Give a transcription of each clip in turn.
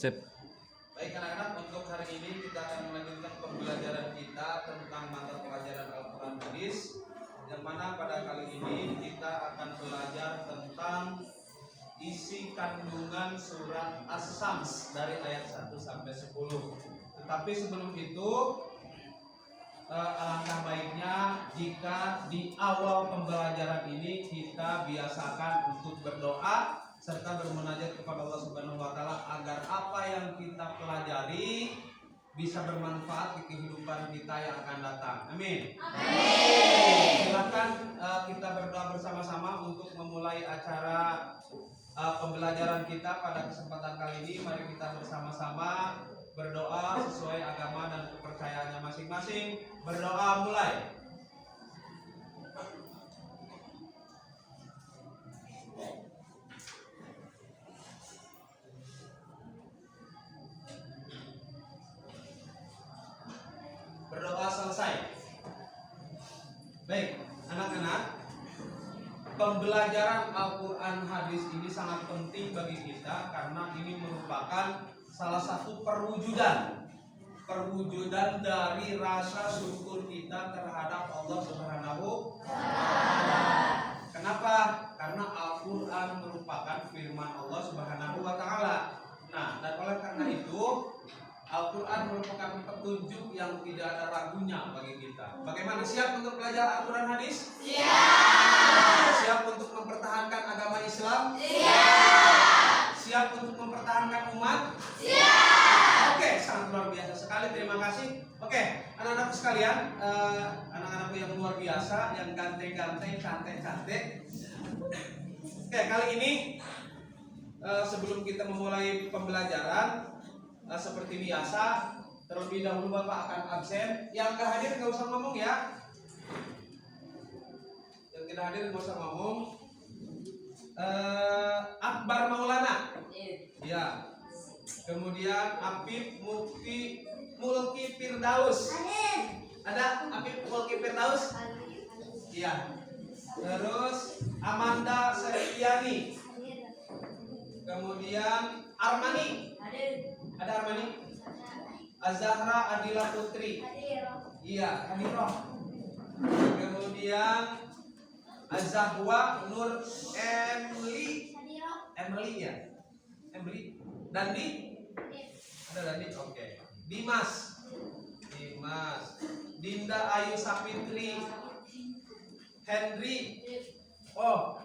Sip. Baik anak-anak, untuk hari ini kita akan melanjutkan pembelajaran kita tentang mata pelajaran Al-Quran Hadis, yang mana pada kali ini kita akan belajar tentang isi kandungan surat As-Sams dari ayat 1 sampai 10. Tetapi sebelum itu, alangkah baiknya jika di awal pembelajaran ini kita biasakan untuk berdoa serta bermunajat kepada Allah Subhanahu wa taala agar apa yang kita pelajari bisa bermanfaat di kehidupan kita yang akan datang. Amin. Amin. Silakan kita berdoa bersama-sama untuk memulai acara pembelajaran kita pada kesempatan kali ini. Mari kita bersama-sama berdoa sesuai agama dan kepercayaannya masing-masing. Berdoa mulai. Berdoa selesai. Baik, anak-anak, pembelajaran Al-Quran Hadis ini sangat penting bagi kita karena ini merupakan salah satu perwujudan dari rasa syukur kita terhadap Allah Subhanahu wa taala. Kenapa? Karena Al-Quran merupakan firman Allah Subhanahu wa taala. Nah, dan oleh karena itu Al-Quran merupakan petunjuk yang tidak ada ragunya bagi kita. Bagaimana, siap untuk belajar Al-Quran Hadis? Siap. Siap untuk mempertahankan agama Islam? Siap. Siap untuk mempertahankan umat? Siap. Oke, sangat luar biasa sekali. Terima kasih. Oke, anak-anak sekalian, anak-anakku yang luar biasa, yang ganteng-ganteng, cantik-cantik. Oke, kali ini sebelum kita memulai pembelajaran, seperti biasa, terlebih dahulu Bapak akan absen. Yang nggak hadir nggak usah ngomong ya. Yang tidak hadir nggak usah ngomong. Akbar Maulana, ya. Kemudian Apip Mulki Firdaus. Ada Apip Mulki Firdaus? Iya. Terus Amanda Septiani. Kemudian Armani. Ada Armani? Azahra Adila Putri. Iya, Hadiroh. Kemudian Azahwa Nur Emily ya. Emily. Dandi? Ada Dandi? Oke. Dimas. Dinda Ayu Sapitri. Henry. Oh,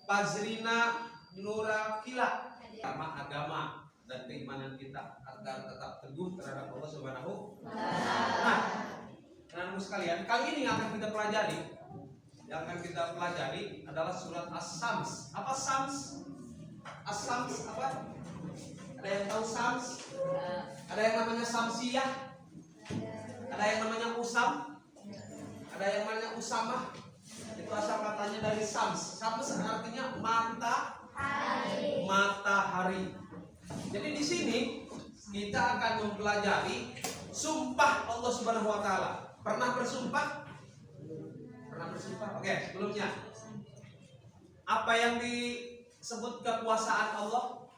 Pazrina Nurakila. Agama dan keimanan kita agar tetap teguh terhadap Allah Subhanahu wa taala. Nah, anak-anak sekalian, kali ini yang akan kita pelajari adalah surat As-Sams. Apa Sams? As-Sams apa? Ada yang tahu Sams? Ada yang namanya Samsiyah? Ada yang namanya Usam? Ada yang namanya Usamah? Itu asal katanya dari Sams. Sams artinya matahari. Jadi di sini kita akan mempelajari sumpah Allah Subhanahu wa taala. Pernah bersumpah? Oke, sebelumnya apa yang disebut kekuasaan Allah?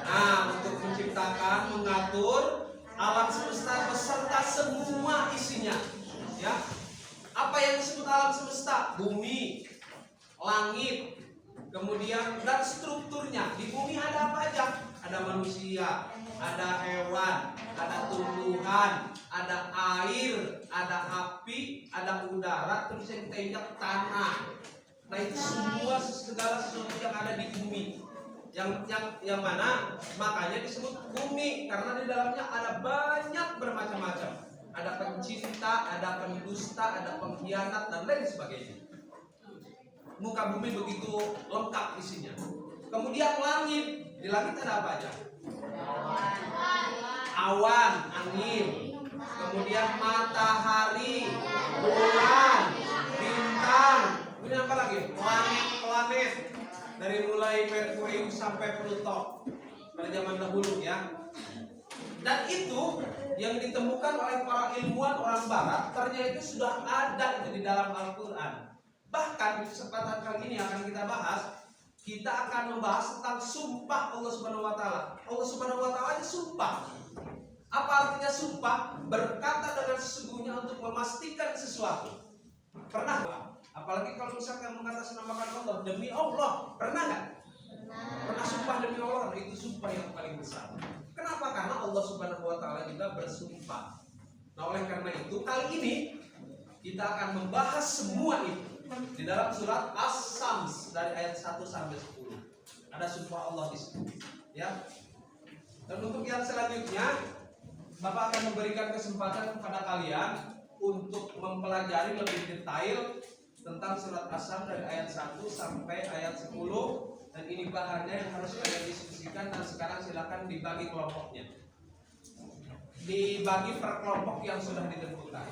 Nah, untuk menciptakan, mengatur alam semesta beserta semua isinya. Ya, apa yang disebut alam semesta? Bumi, langit, kemudian dan strukturnya. Di bumi ada apa aja? Ada manusia, ada hewan, ada tumbuhan, ada air, ada api, ada udara, terus yang kita injak tanah. Nah, itu semua segala sesuatu yang ada di bumi. Yang mana makanya disebut bumi, karena di dalamnya ada banyak bermacam-macam. Ada pencinta, ada pendusta, ada pengkhianat dan lain sebagainya. Muka bumi begitu lengkap isinya. Kemudian langit, di langit ada apa aja? Awan, angin. Kemudian matahari, bulan, bintang. Ini apa lagi? Planet. Dari mulai Merkurius sampai Pluto pada zaman dahulu ya. Dan itu yang ditemukan oleh para ilmuwan orang barat, ternyata itu sudah ada itu di dalam Al-Quran. Bahkan di kesempatan kali ini akan kita bahas, kita akan membahas tentang sumpah Allah Subhanahu wa taala. Allah Subhanahu wa taala sumpah. Apa artinya sumpah? Berkata dengan sesungguhnya untuk memastikan sesuatu. Pernah? Apalagi kalau misalkan mengatasnamakan Allah, demi Allah, pernah nggak? Pernah sumpah demi Allah, itu sumpah yang paling besar. Kenapa? Karena Allah Subhanahu wa taala juga bersumpah. Nah, oleh karena itu kali ini kita akan membahas semua itu di dalam surat As-Sams dari ayat 1 sampai 10. Ada sumpah Allah di situ, ya. Dan untuk yang selanjutnya, Bapak akan memberikan kesempatan kepada kalian untuk mempelajari lebih detail tentang surat As-Sams dari ayat 1 sampai ayat 10. Dan ini bahannya yang harus kalian diskusikan. Dan sekarang silakan dibagi kelompoknya, dibagi per kelompok yang sudah ditentukan.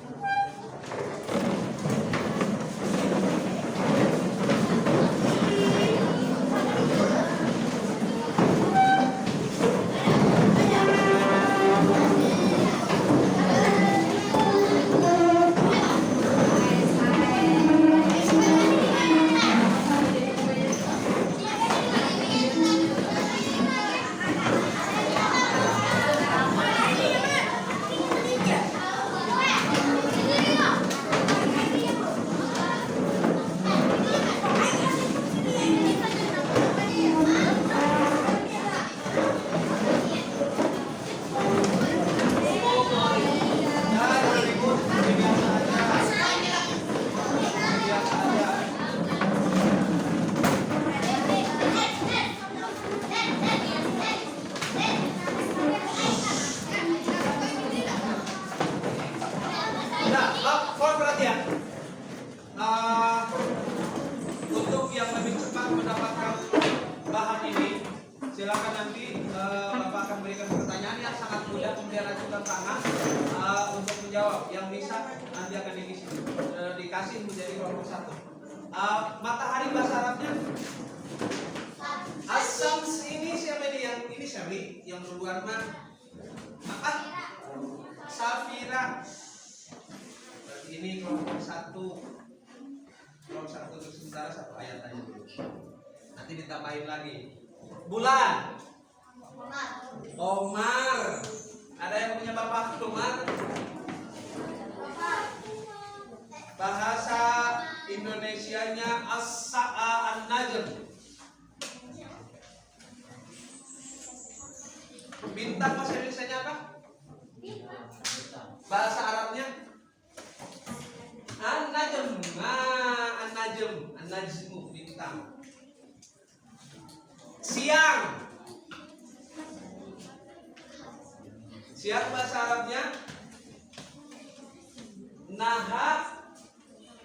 Untuk yang lebih cepat mendapatkan bahan ini, silakan nanti Bapak akan berikan pertanyaan yang sangat mudah, kemudian ajukan tangan untuk menjawab. Yang bisa nanti akan dikasih menjadi kelompok satu. Matahari bahasa Arabnya As-Sams. Ini siapa ini siapa yang berwarna apa? Safira. Berarti ini kelompok satu. Kelompok satu untuk sementara satu ayat aja dulu. Nanti ditambahin lagi. Bulan. Omar. Ada yang punya Bapak Omar? Bahasa Indonesianya As-Sa'a An-Najm. Bintang bahasa Indonesianya apa? Bahasa Arabnya An-Najm. An-Najm. An-Najmu, bintang. Siang. Siang bahasa Arabnya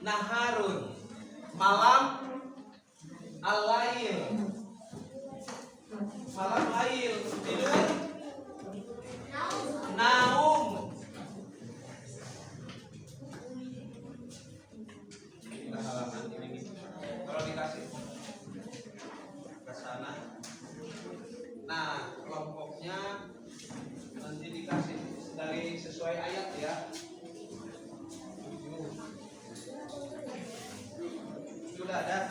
Naharun. Malam Al-Lail. Malam Lail. Tidur Naum. Halaman ini kalau dikasih ke sana. Nah, kelompoknya nanti dikasih dari sesuai ayat ya. Sudah ada.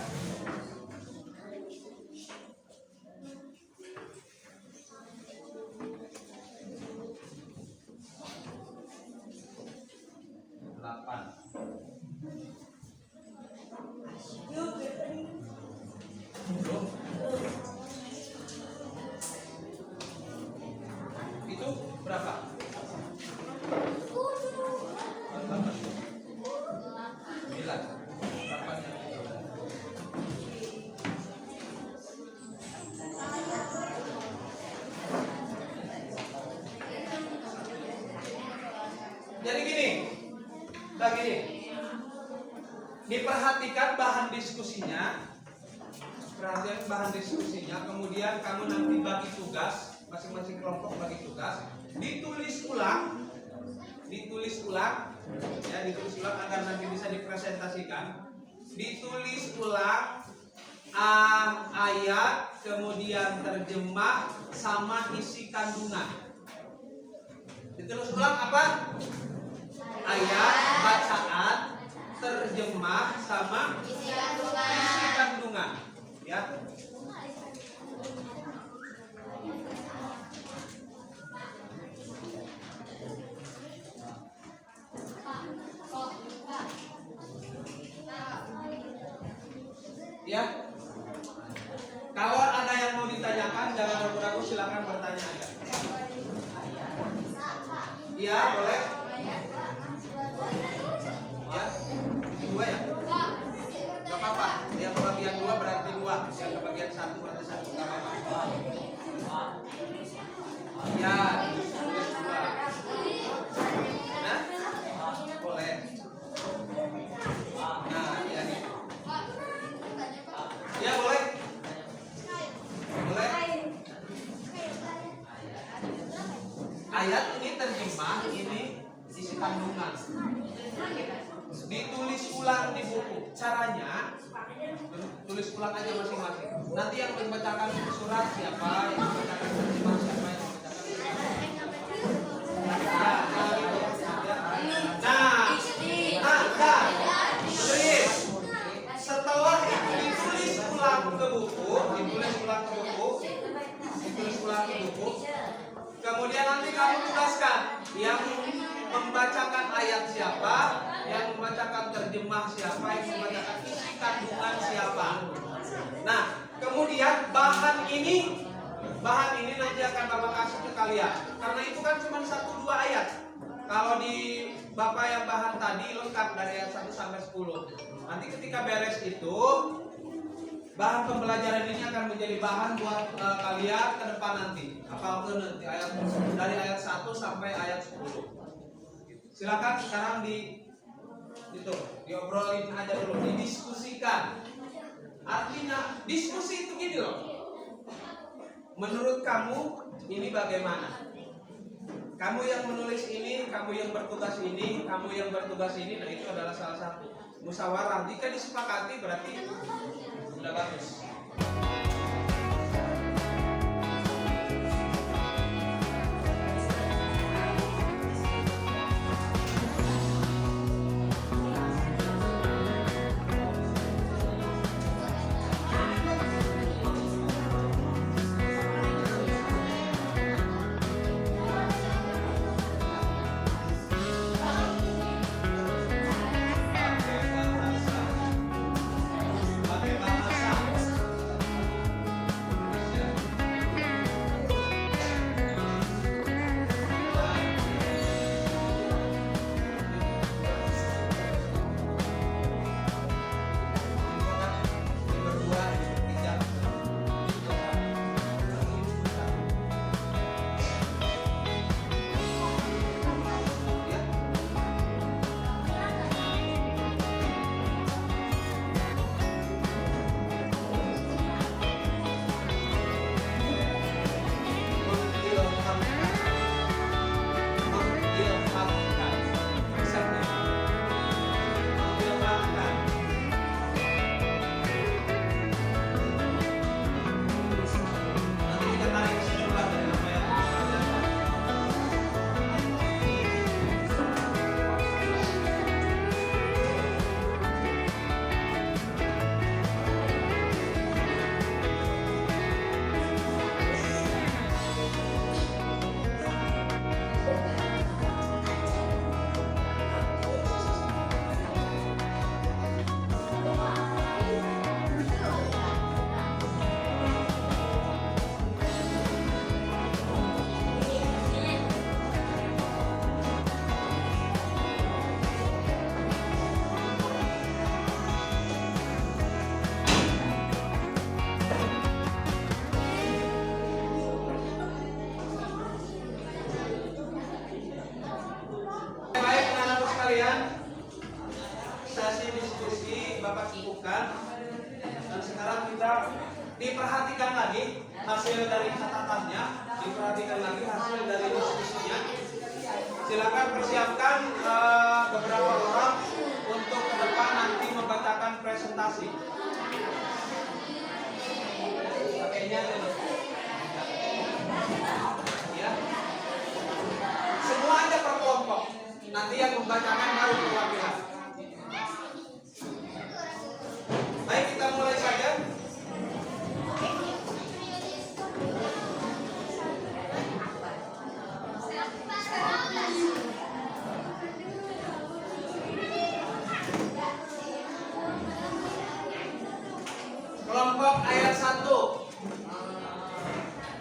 Itu berapa? Jadi gini, diperhatikan bahan diskusinya, kemudian kamu nanti bagi tugas, masing-masing kelompok bagi tugas, ditulis ulang, ya, ditulis ulang agar nanti bisa dipresentasikan, ditulis ulang ayat, kemudian terjemah sama isi kandungan. Ditulis ulang apa? Ayat, bacaan, terjemah sama isi kandungan. Ya. Ya. Kalau ada yang mau ditanyakan, jangan ragu-ragu, silakan bertanya aja. Iya, boleh. Ya, dua ya. Gak apa-apa. Yang kebagian dua berarti dua. Yang kebagian satu berarti satu. Gak apa-apa. Ya, tulis dua. Nah, boleh. Nah, ya nih. Ya boleh. Boleh. Ayat ini terjemah, ini isi kandungan. Ditulis ulang di buku. Caranya tulis ulang aja masing-masing. Nanti yang membacakan surat siapa, yang membacakan terjemah siapa, yang membacakan setelah itu ditulis ulang ke buku, kemudian nanti kamu tugaskan yang membacakan ayat siapa, yang membacakan terjemah siapa, yang membacakan isi kandungan siapa. Nah, kemudian bahan ini nanti akan Bapak kasih ke kalian. Karena itu kan cuma 1-2 ayat. Kalau di Bapak yang bahan tadi lengkap dari ayat 1 sampai 10. Nanti ketika beres itu, bahan pembelajaran ini akan menjadi bahan buat kalian ke depan nanti. Apalagi nanti dari ayat 1 sampai ayat 10. Silakan sekarang diobrolin aja dulu, didiskusikan. Artinya diskusi itu gini loh. Menurut kamu ini bagaimana? Kamu yang menulis ini, kamu yang bertugas ini, kamu yang bertugas ini, nah itu adalah salah satu musyawarah. Jika disepakati berarti sudah bagus. Diperhatikan lagi hasil dari catatannya, diperhatikan lagi hasil dari diskusinya. Silakan persiapkan beberapa orang untuk ke depan nanti membacakan presentasi. Pakainya ya. Semua per kelompok. Nanti yang membacakan baru perwakilan. Baik, kita mulai saja. Kelompok ayat 1.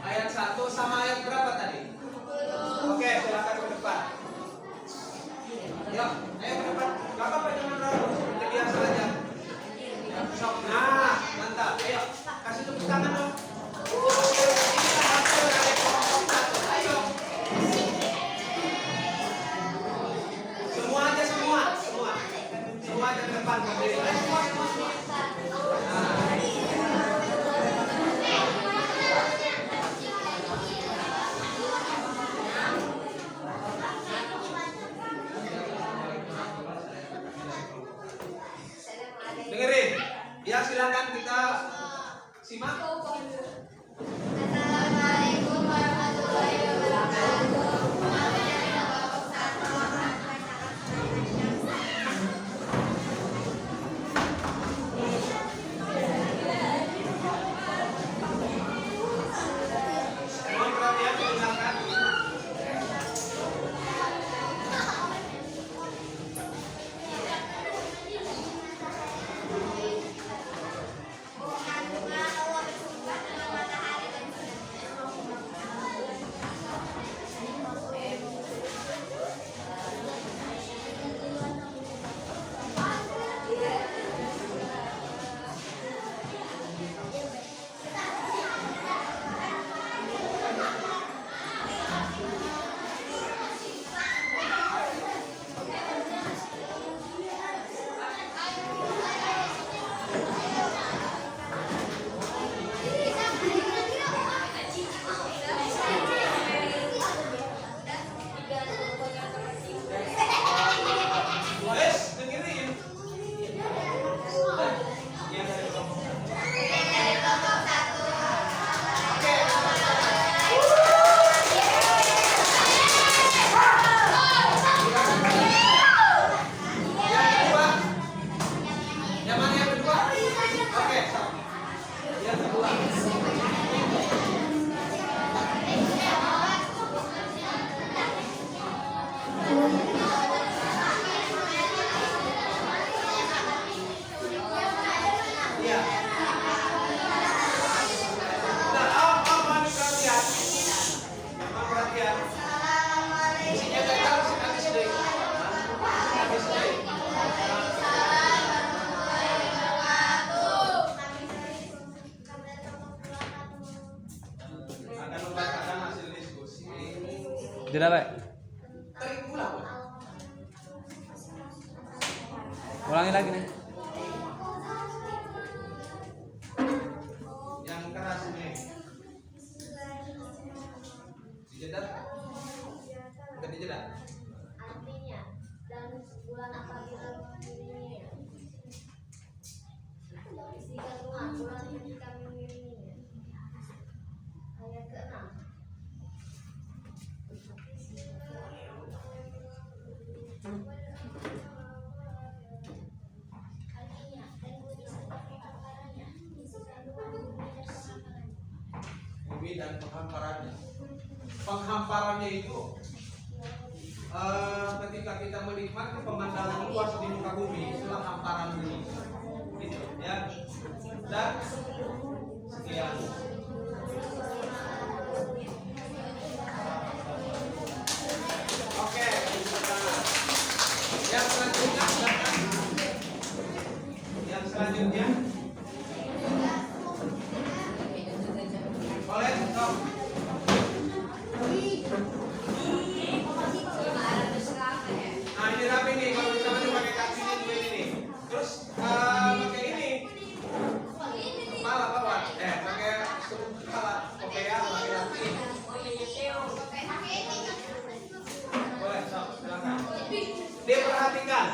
Ayat 1 sama ayat berapa tadi? Oke, silakan ke depan. Yuk, ayo ke depan. Gak apa-apa, jangan ragu. Seperti biasa aja. Nah, mantap. Ayo, kasih tepuk tangan dong. Ini hasil dari kelompok 1. Ayo. Semua aja, semua. Semua aja ke depan. Ayo, semua. Dengerin. Ya, silakan kita simak. Assalamualaikum warahmatullahi wabarakatuh. Mohon perhatian, silakan. Kandungan Allah bersumpah dengan matahari dan Wes, dengerin. Yang dari kelompok 1. Oke. Yang kedua. Yang mana yang kedua? Oke, stop. Yang kedua. Iya. Nah, mohon perhatian. Mohon perhatian. Isinya dari harus habis deh. Habis deh. Akan membacakan hasil diskusi. Tidak baik. Tarik ulang. Ulangi lagi nih. Yang keras ini. Dijeda. Bukan dijeda. artinya dan bulan apabila mengiringinya. Isi kandungan bulan ketika mengiringinya. Ayat ke-6. Artinya dan bumi serta penghamparannya. Isi kandungan bumi dan penghamparannya. Bumi dan penghamparannya. Penghamparannya itu ketika kita menikmati pemandangan luas di muka bumi, itulah hamparan bumi. Gitu, ya. Dan sekian. Oke, yang selanjutnya silakan. Yang selanjutnya boleh dong. Nah, ini rapi nih, kalau misalnya nih pakai kaki ini dua ini nih. Terus pakai ini kepala bawah, pakai sudut kepala, kopea, laki-laki. Boleh, sok, silakan. Dia perhatikan.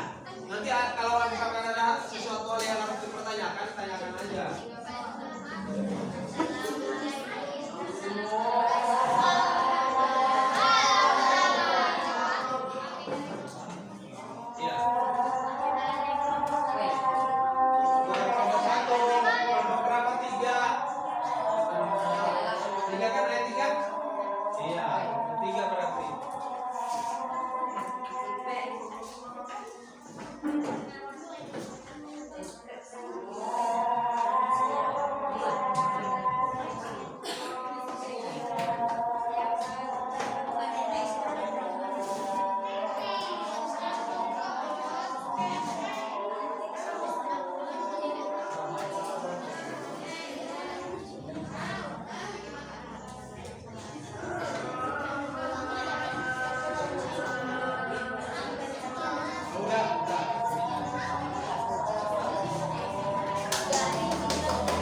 Nanti kalau misalkan ada sesuatu hal yang harus dipertanyakan, tanyakan aja. Udah.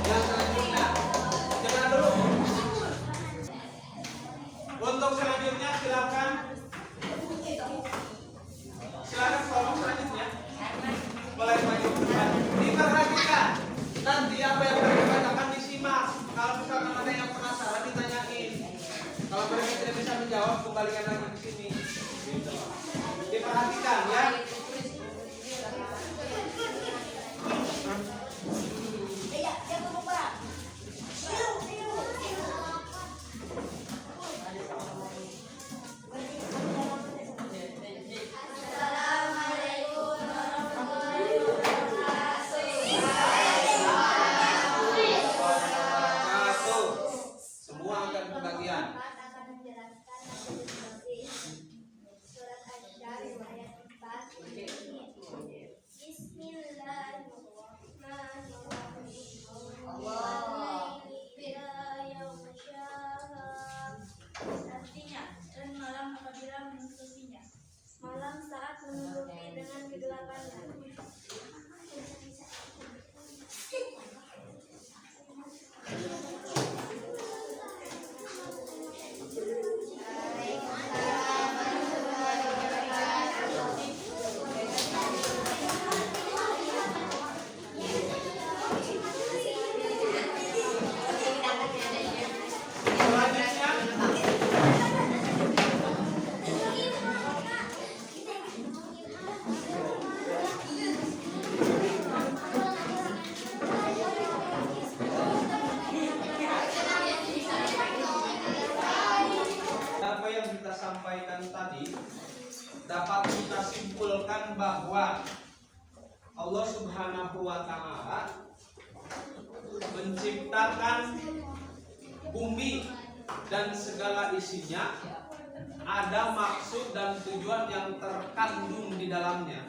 Yang selanjutnya, jangan dulu. Untuk selanjutnya silakan kelompok selanjutnya boleh maju ke depan. Diperhatikan nanti apa yang mereka katakan disimak. Kalau misalkan ada yang penasaran ditanyain. Kalau mereka tidak bisa menjawab kembalikan lagi ke sini. Gitu. Diperhatikan ya. Semua akan kebagian. akan menjelaskan surat Asy-Syams ayat 4. Artinya, dan malam apabila menutupinya. Malam saat menutupi dengan kegelapannya. Apa yang kita sampaikan tadi dapat kita simpulkan bahwa Allah Subhanahu wa taala menciptakan bumi dan segala isinya, ada maksud dan tujuan yang terkandung di dalamnya.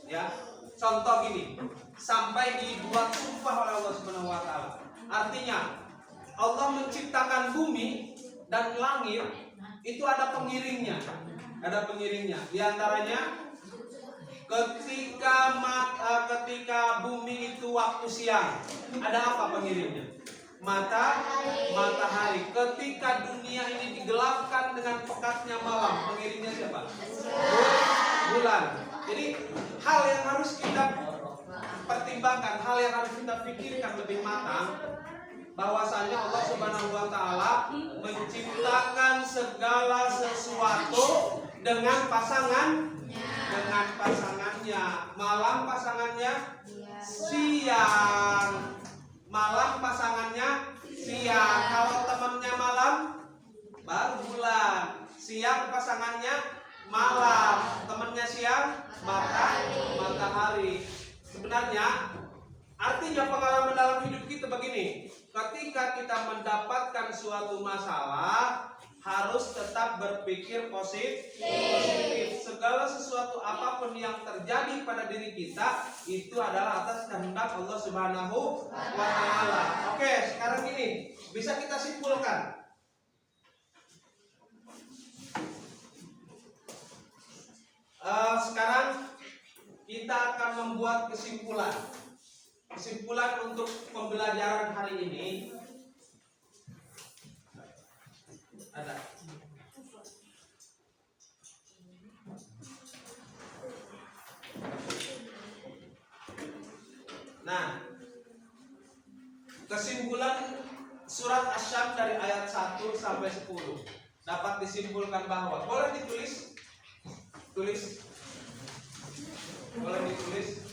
Ya. Contoh gini, sampai dibuat sumpah oleh Allah Subhanahu wa taala. Artinya Allah menciptakan bumi dan langit itu ada pengiringnya. Ada pengiringnya. Di antaranya ketika bumi itu waktu siang, ada apa pengiringnya? Matahari. Ketika dunia ini digelapkan dengan pekatnya malam, pengiringnya siapa? Bulan. Jadi hal yang harus kita pertimbangkan, hal yang harus kita pikirkan lebih matang, bahwasanya Allah Subhanahu wa taala menciptakan segala sesuatu dengan pasangannya. Malam pasangannya siang. Malam pasangannya siang. Kalau temannya malam baru bulan. Siang pasangannya malam, temannya siang matahari. Sebenarnya artinya pengalaman dalam hidup kita begini. Ketika kita mendapatkan suatu masalah, harus tetap berpikir positif. Segala sesuatu apapun yang terjadi pada diri kita itu adalah atas kehendak Allah Subhanahu wa taala. Oke, sekarang ini bisa kita simpulkan. Sekarang kita akan membuat kesimpulan untuk pembelajaran hari ini. Ada. Nah, kesimpulan surat Asy-Syams dari ayat 1 sampai 10 dapat disimpulkan bahwa boleh ditulis,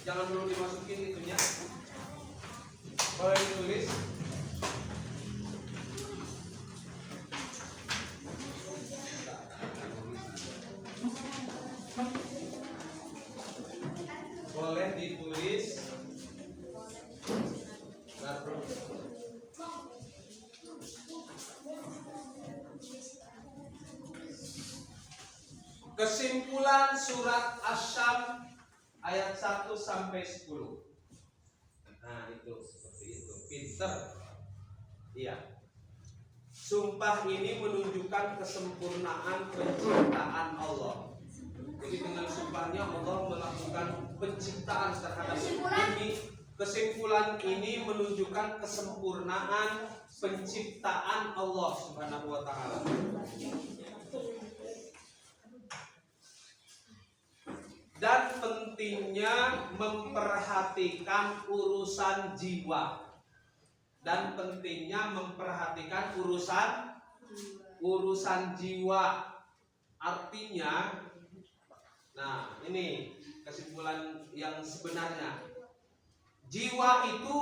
jangan dulu dimasukin itunya. Boleh ditulis. Boleh ditulis. Kesimpulan surat Asy-Syams ayat 1 sampai 10. Nah, itu seperti itu. Pinter. Iya. Sumpah ini menunjukkan kesempurnaan penciptaan Allah. Jadi dengan sumpahnya Allah melakukan penciptaan terhadap bumi. Kesimpulan ini menunjukkan kesempurnaan penciptaan Allah Subhanahu wa taala. Dan pentingnya memperhatikan urusan jiwa. Dan pentingnya memperhatikan urusan jiwa. Artinya, nah ini kesimpulan yang sebenarnya. Jiwa itu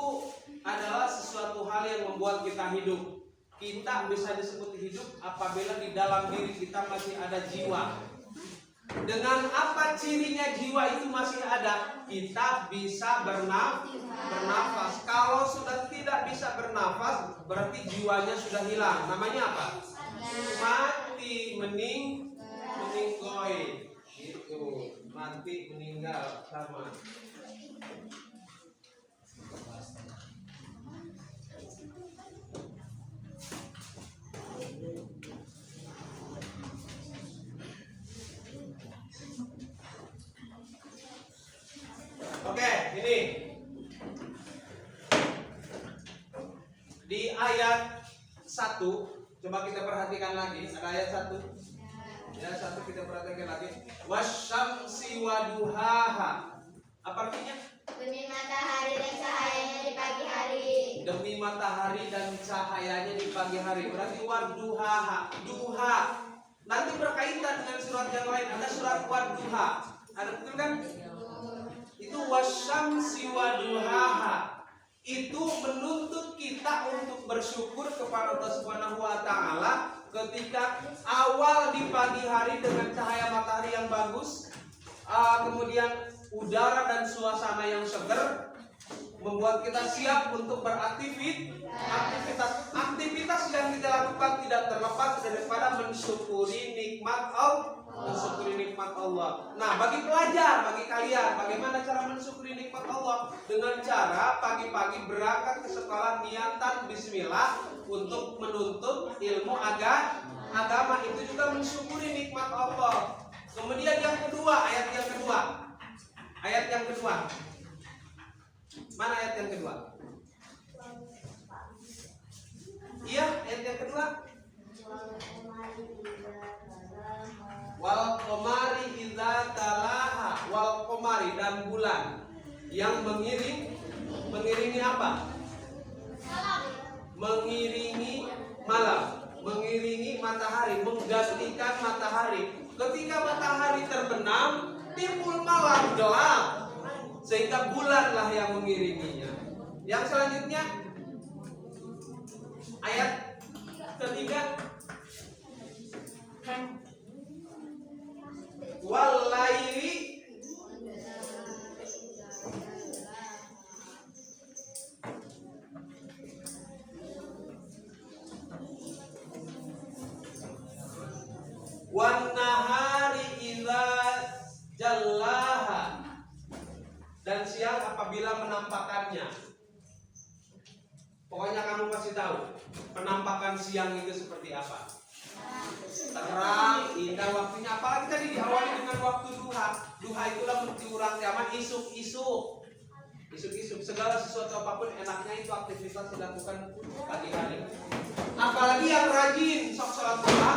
adalah sesuatu hal yang membuat kita hidup. Kita bisa disebut hidup apabila di dalam diri kita masih ada jiwa. Dengan apa cirinya jiwa itu masih ada? Kita bisa bernafas. Kalau sudah tidak bisa bernafas, berarti jiwanya sudah hilang. Namanya apa? Mati, meninggoy. Itu mati, meninggal, sama. Oke, ini di ayat 1, coba kita perhatikan lagi. Ada ayat 1. Ayat 1 kita perhatikan lagi. Wasyamsi waduhaha. Apa artinya? Demi matahari dan cahayanya di pagi hari. Demi matahari dan cahayanya di pagi hari. Berarti waduhaha. Duha. Nanti berkaitan dengan surat yang lain. Ada surat waduha. Ada betul kan? Itu wasyamsi waduhaha. Itu menuntut kita untuk bersyukur kepada Allah Subhanahu wa taala ketika awal di pagi hari dengan cahaya matahari yang bagus, kemudian udara dan suasana yang segar membuat kita siap untuk beraktivitas. Aktivitas yang kita lakukan tidak terlepas daripada mensyukuri nikmat Allah. Nah, bagi pelajar, bagi kalian, bagaimana cara mensyukuri nikmat Allah? Dengan cara pagi-pagi berangkat ke sekolah niatan bismillah untuk menuntut ilmu agama, itu juga mensyukuri nikmat Allah. Kemudian yang kedua, ayat yang kedua. Mana ayat yang kedua? Iya, ayat yang kedua. Wal qamari idza talaha. Wal qamari, dan bulan yang mengiringi apa? Mengiringi malam, mengiringi matahari, menggantikan matahari. Ketika matahari terbenam, timbul malam gelap, sehingga bulanlah yang mengiringinya. Yang selanjutnya ayat ketiga. Walaili wan nahari idza jallaha, dan siang apabila menampakkannya. Pokoknya kamu pasti tahu penampakan siang itu seperti apa. Terang, indah waktunya. Apalagi tadi diawali dengan waktu duha. Duha itulah menurut zaman isuk-isuk. Segala sesuatu apapun enaknya itu aktivitas dilakukan pagi hari. Apalagi yang rajin sok sholat duha.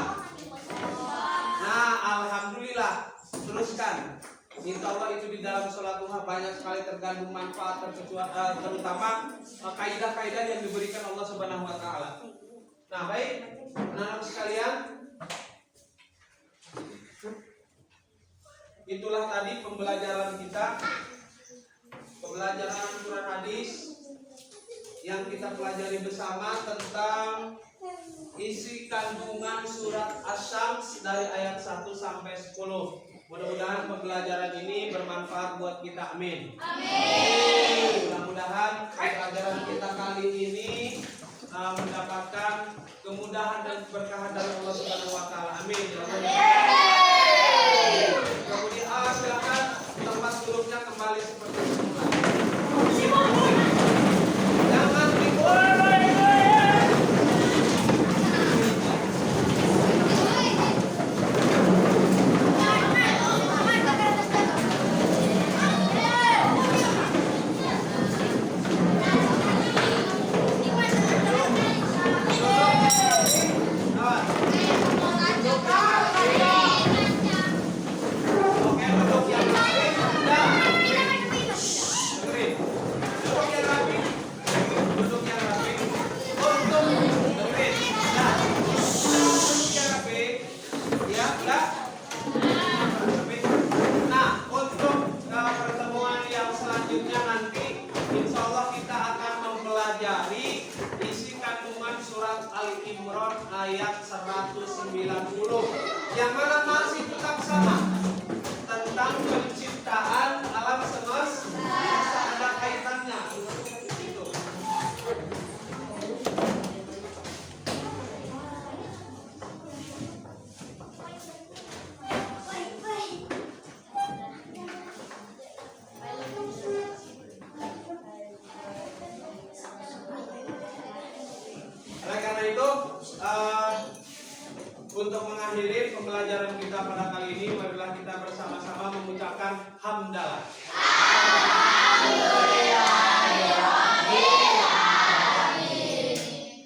Nah, alhamdulillah. Teruskan. Insya Allah itu di dalam sholat duha banyak sekali tergandung manfaat, terutama kaidah-kaidah yang diberikan Allah Subhanahu wa taala. Nah, baik. Anak-anak sekalian, itulah tadi pembelajaran kita, pembelajaran Al-Quran hadis yang kita pelajari bersama tentang isi kandungan surat Asy-Syams dari ayat 1 sampai 10. Mudah-mudahan pembelajaran ini bermanfaat buat kita. Amin. Amin. Mudah-mudahan pembelajaran kita kali ini mendapatkan kemudahan dan keberkahan dari Allah Subhanahu wa taala. Amin. Kemudian silakan tempat duduknya kembali. kembali seperti semula. Jangan digoyang. Oke, duduk yang rapi. Ya. Dengerin. Duduk yang rapi. Duduk yang rapi. Untuk dengerin. Ya. Duduk yang rapi. Ya, ya. Nah, untuk pertemuan yang selanjutnya nanti, insya Allah kita akan mempelajari isi kandungan surat Ali Imran ayat 190, yang mana masih tetap sama tentang penciptaan alam semesta, ada kaitannya. Gitu. Oleh karena itu, untuk mengakhiri pembelajaran kita pada kali ini, marilah kita bersama-sama mengucapkan hamdalah.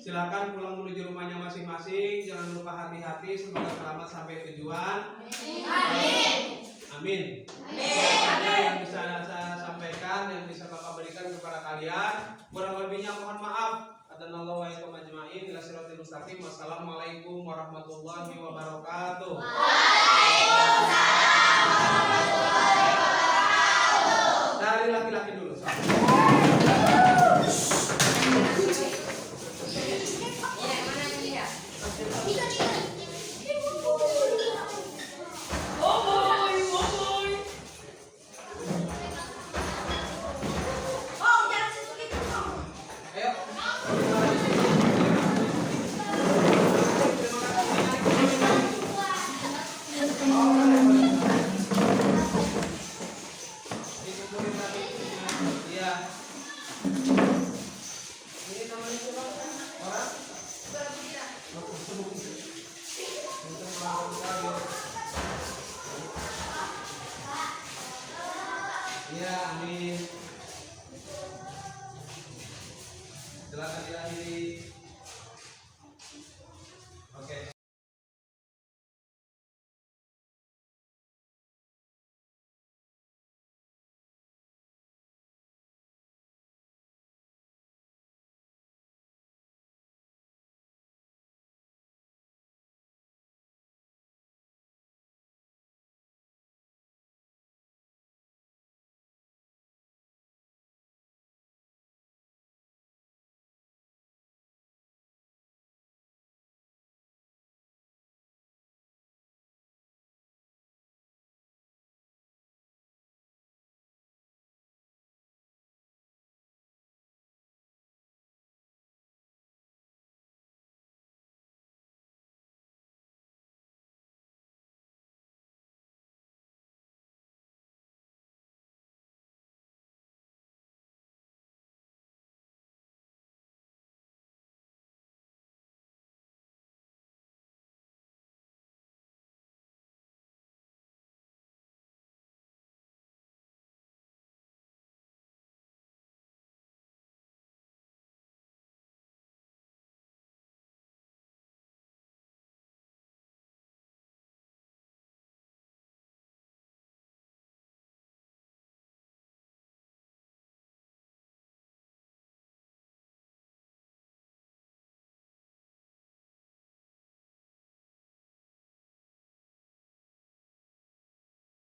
Silakan pulang menuju rumahnya masing-masing. Jangan lupa hati-hati. Semoga selamat sampai tujuan. Amin. Ada yang bisa saya sampaikan, yang bisa Bapak berikan kepada kalian. Kurang lebihnya mohon maaf. Adanallahu wa iyyakum ajma'in ila siratal mustaqim. Wassalamualaikum warahmatullahi wabarakatuh. Dari laki-laki dulu. Ayo. Iya. Ini namanya siapa? Orang? Iya, amin. Silakan diakhiri.